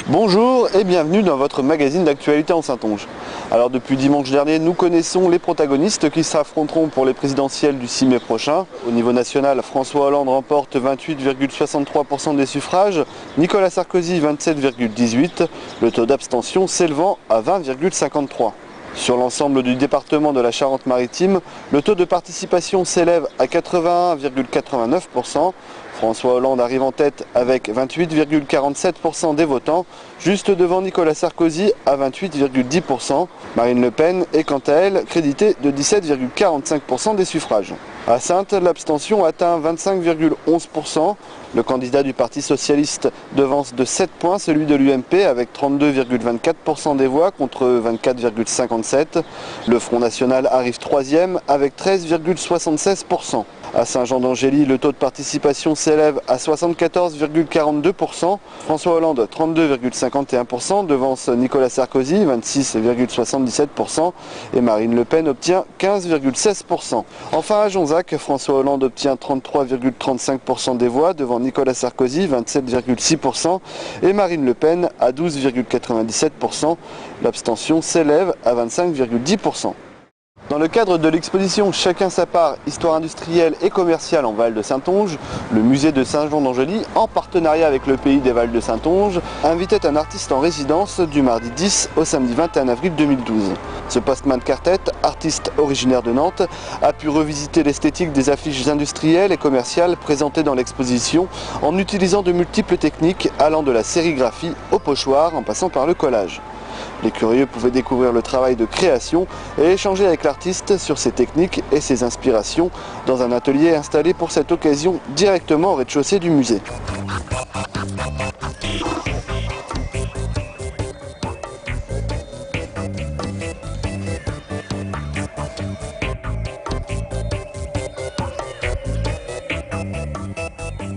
Bonjour et bienvenue dans votre magazine d'actualité en Saintonge. Alors depuis dimanche dernier, nous connaissons les protagonistes qui s'affronteront pour les présidentielles du 6 mai prochain. Au niveau national, François Hollande remporte 28,63% des suffrages, Nicolas Sarkozy 27,18%, le taux d'abstention s'élevant à 20,53%. Sur l'ensemble du département de la Charente-Maritime, le taux de participation s'élève à 81,89%. François Hollande arrive en tête avec 28,47% des votants, juste devant Nicolas Sarkozy à 28,10%. Marine Le Pen est quant à elle créditée de 17,45% des suffrages. À Saintes, l'abstention atteint 25,11%. Le candidat du Parti socialiste devance de 7 points celui de l'UMP avec 32,24% des voix contre 24,57%. Le Front National arrive troisième avec 13,76%. À Saint-Jean-d'Angély, le taux de participation s'élève à 74,42%. François Hollande, 32,51%, devance Nicolas Sarkozy, 26,77%, et Marine Le Pen obtient 15,16%. Enfin à Jonzac, François Hollande obtient 33,35% des voix, devant Nicolas Sarkozy, 27,6%, et Marine Le Pen à 12,97%. L'abstention s'élève à 25,10%. Dans le cadre de l'exposition Chacun sa part, histoire industrielle et commerciale en Val de Saintonge, le musée de Saint-Jean-d'Angély, en partenariat avec le Pays des Vals de Saintonge, invitait un artiste en résidence du mardi 10 au samedi 21 avril 2012. Ce Postman Quartet, artiste originaire de Nantes, a pu revisiter l'esthétique des affiches industrielles et commerciales présentées dans l'exposition en utilisant de multiples techniques allant de la sérigraphie au pochoir en passant par le collage. Les curieux pouvaient découvrir le travail de création et échanger avec l'artiste sur ses techniques et ses inspirations dans un atelier installé pour cette occasion directement au rez-de-chaussée du musée.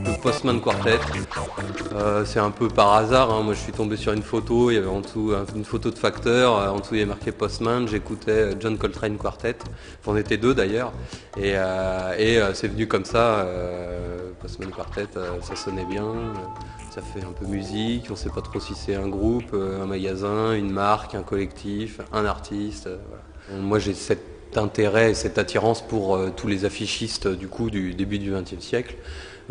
Le Postman Quartet, c'est un peu par hasard, hein. Moi je suis tombé sur une photo, il y avait en dessous une photo de facteur, en dessous il y avait marqué Postman, j'écoutais John Coltrane Quartet, on était deux d'ailleurs, et c'est venu comme ça, Postman Quartet, ça sonnait bien, ça fait un peu musique, on ne sait pas trop si c'est un groupe, un magasin, une marque, un collectif, un artiste, voilà. Moi j'ai cet intérêt et cette attirance pour tous les affichistes du début du XXe siècle,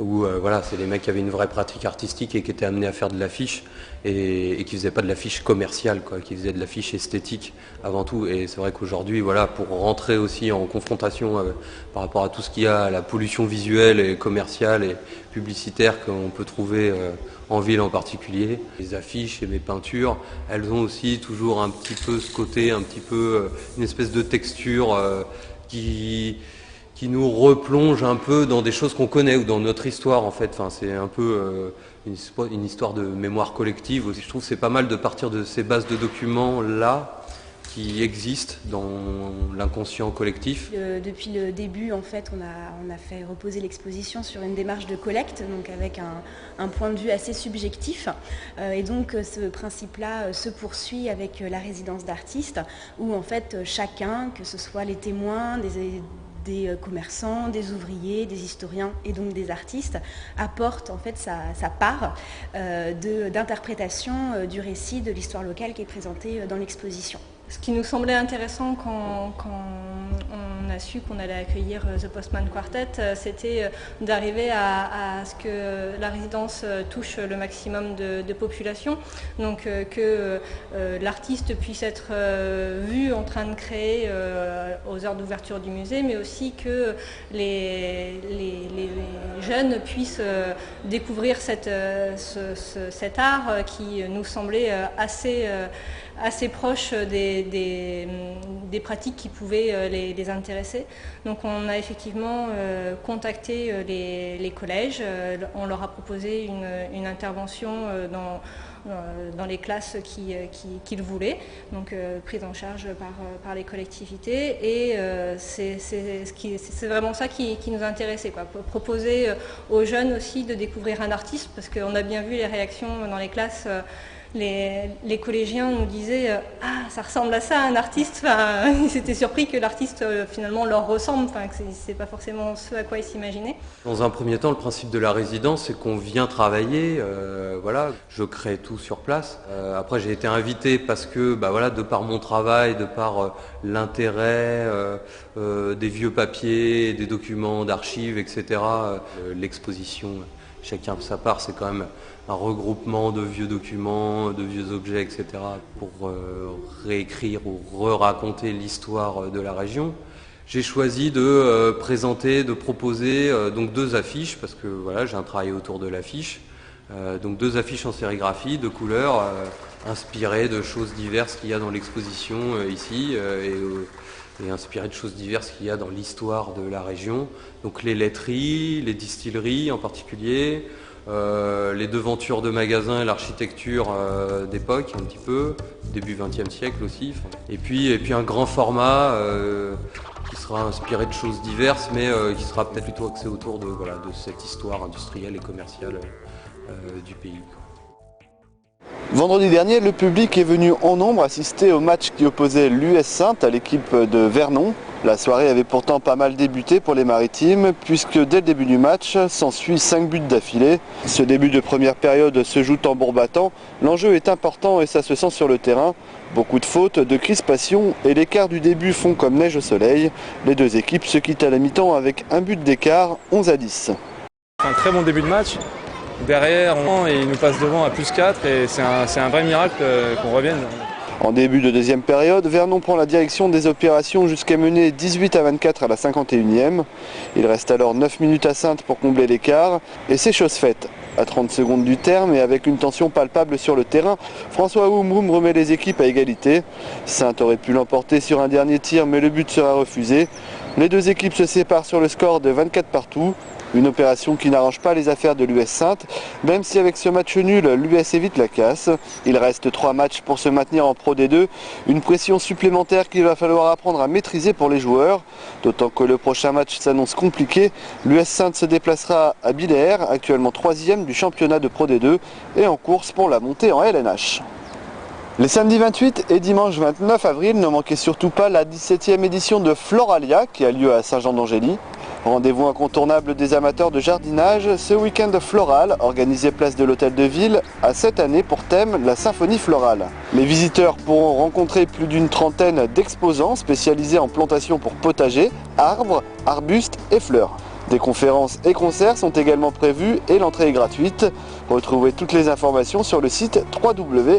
où voilà, c'est des mecs qui avaient une vraie pratique artistique et qui étaient amenés à faire de l'affiche et qui faisaient pas de l'affiche commerciale, quoi, qui faisaient de l'affiche esthétique avant tout. Et c'est vrai qu'aujourd'hui, voilà, pour rentrer aussi en confrontation par rapport à tout ce qu'il y a, à la pollution visuelle et commerciale et publicitaire qu'on peut trouver en ville en particulier, les affiches et mes peintures, elles ont aussi toujours un petit peu ce côté, un petit peu une espèce de texture qui nous replonge un peu dans des choses qu'on connaît ou dans notre histoire en fait. Enfin, c'est un peu une histoire de mémoire collective aussi. Je trouve que c'est pas mal de partir de ces bases de documents là qui existent dans l'inconscient collectif. Depuis le début, en fait, on a fait reposer l'exposition sur une démarche de collecte, donc avec un point de vue assez subjectif. Et donc, ce principe-là se poursuit avec la résidence d'artistes, où en fait, chacun, que ce soit les témoins, des commerçants, des ouvriers, des historiens et donc des artistes, apportent en fait sa part d'interprétation du récit de l'histoire locale qui est présentée dans l'exposition. Ce qui nous semblait intéressant quand on a su qu'on allait accueillir The Postman Quartet, c'était d'arriver à ce que la résidence touche le maximum de population, donc que l'artiste puisse être vu en train de créer aux heures d'ouverture du musée, mais aussi que les jeunes puissent découvrir cet art qui nous semblait assez proche des pratiques qui pouvaient les intéresser. Donc on a effectivement contacté les collèges, on leur a proposé une intervention dans les classes qu'ils voulaient, donc prise en charge par les collectivités, et c'est vraiment ça qui nous intéressait, quoi. Proposer aux jeunes aussi de découvrir un artiste, parce qu'on a bien vu les réactions dans les classes les collégiens nous disaient « Ah, ça ressemble à ça, un artiste ». Enfin, ils étaient surpris que l'artiste finalement leur ressemble, enfin, que c'est pas forcément ce à quoi ils s'imaginaient. Dans un premier temps, le principe de la résidence, c'est qu'on vient travailler, voilà, je crée tout sur place. Après, j'ai été invité parce que, de par mon travail, de par l'intérêt des vieux papiers, des documents d'archives, etc., l'exposition, chacun de sa part, c'est quand même un regroupement de vieux documents, de vieux objets, etc., pour réécrire ou re-raconter l'histoire de la région. J'ai choisi de présenter, de proposer donc 2 affiches, parce que voilà, j'ai un travail autour de l'affiche. Donc 2 affiches en sérigraphie, de couleurs, inspirées de choses diverses qu'il y a dans l'exposition ici, et inspirées de choses diverses qu'il y a dans l'histoire de la région. Donc les laiteries, les distilleries en particulier, les devantures de magasins et l'architecture d'époque un petit peu, début XXe siècle aussi. Et puis un grand format qui sera inspiré de choses diverses, mais qui sera peut-être plutôt axé autour de cette histoire industrielle et commerciale du pays. Vendredi dernier, le public est venu en nombre assister au match qui opposait l'US Saintes à l'équipe de Vernon. La soirée avait pourtant pas mal débuté pour les Maritimes, puisque dès le début du match, s'ensuit 5 buts d'affilée. Ce début de première période se joue tambour battant. L'enjeu est important et ça se sent sur le terrain. Beaucoup de fautes, de crispation et l'écart du début fond comme neige au soleil. Les 2 équipes se quittent à la mi-temps avec un but d'écart, 11-10. Un très bon début de match. Derrière, il nous passe devant à +4 et c'est un vrai miracle qu'on revienne. En début de deuxième période, Vernon prend la direction des opérations jusqu'à mener 18-24 à la 51e. Il reste alors 9 minutes à Saintes pour combler l'écart et c'est chose faite. À 30 secondes du terme et avec une tension palpable sur le terrain, François Oumroum remet les équipes à égalité. Saintes aurait pu l'emporter sur un dernier tir mais le but sera refusé. Les 2 équipes se séparent sur le score de 24 partout. Une opération qui n'arrange pas les affaires de l'US Saintes, même si avec ce match nul, l'US évite la casse. Il reste 3 matchs pour se maintenir en Pro D2, une pression supplémentaire qu'il va falloir apprendre à maîtriser pour les joueurs, d'autant que le prochain match s'annonce compliqué. L'US Saintes se déplacera à Billers, actuellement 3e du championnat de Pro D2 et en course pour la montée en LNH. Les samedis 28 et dimanche 29 avril, ne manquez surtout pas la 17e édition de Floralia qui a lieu à Saint-Jean-d'Angély. Rendez-vous incontournable des amateurs de jardinage, ce week-end floral, organisé place de l'Hôtel de Ville, a cette année pour thème la symphonie florale. Les visiteurs pourront rencontrer plus d'une trentaine d'exposants spécialisés en plantation pour potager, arbres, arbustes et fleurs. Des conférences et concerts sont également prévus et l'entrée est gratuite. Retrouvez toutes les informations sur le site www.angeli.net.